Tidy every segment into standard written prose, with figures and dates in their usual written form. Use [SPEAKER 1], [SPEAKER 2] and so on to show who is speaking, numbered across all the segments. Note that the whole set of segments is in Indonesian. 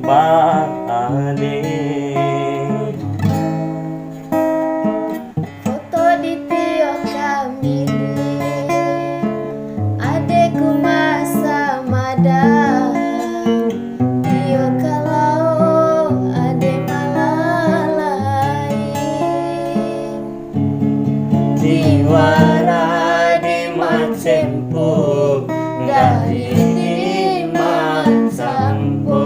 [SPEAKER 1] pade.
[SPEAKER 2] Foto di Tio Kamili, adekku masa mada. Tio kalau ade malalai,
[SPEAKER 1] Diwara di macempu dari di macampo.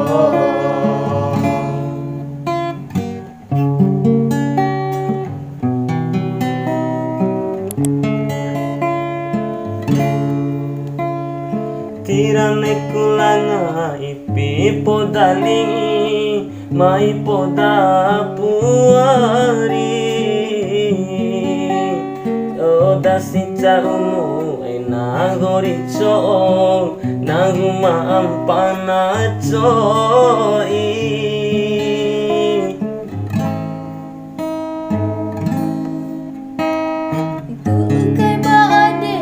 [SPEAKER 1] Tirane kulanga ipi podalingi mai poda puari. Oda sinca umu enagoricho naguma ampana choi.
[SPEAKER 2] tukai ba ade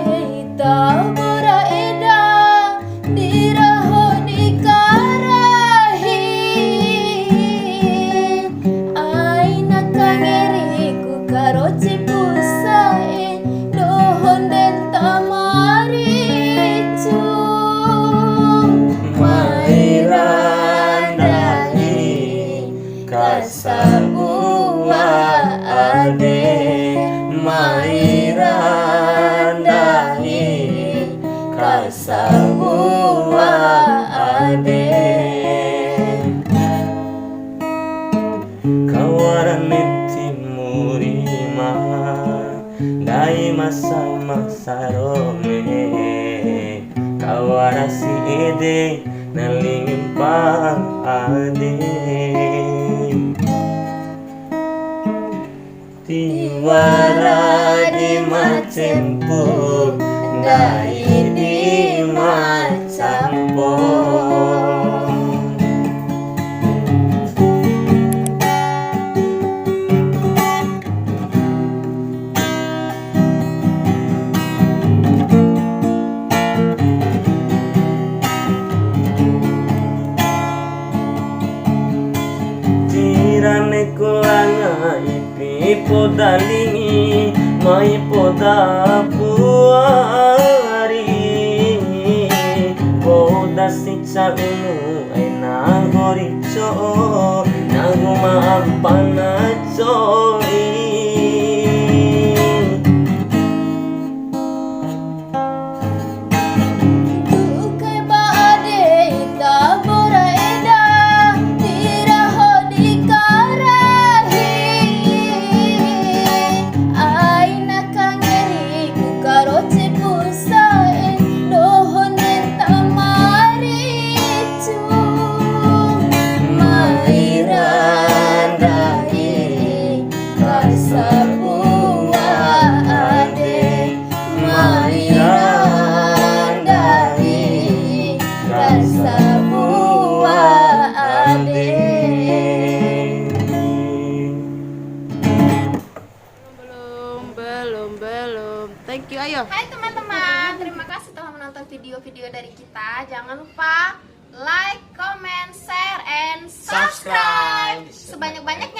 [SPEAKER 2] tabora eda diraho dikarahi. Aina kangeriku karoci pusae dohon den tamaricu.
[SPEAKER 1] Mairandani kasabua ade, mairandani kasabua ade. Kawarane timurima dai masa-masa rome. Kawarasi ede nalingin pang ade. Tiwara di macempu dai di macampo. Tirane kulanga ipi podalingi mai poda puari. Poda sica umu enagoricho naguma ampana choi.
[SPEAKER 2] Tukai ba ade tabora eda diraho dikarahi. Aina kangeriku karoci pusae dohon den tamaricu.
[SPEAKER 1] Mairandani kasabua ade, mairandani kasabua ade.
[SPEAKER 3] Belum. Thank you, ayo.
[SPEAKER 2] Hai teman-teman, terima kasih telah menonton video-video dari kita. Jangan lupa like, comment, share, and subscribe sebanyak-banyak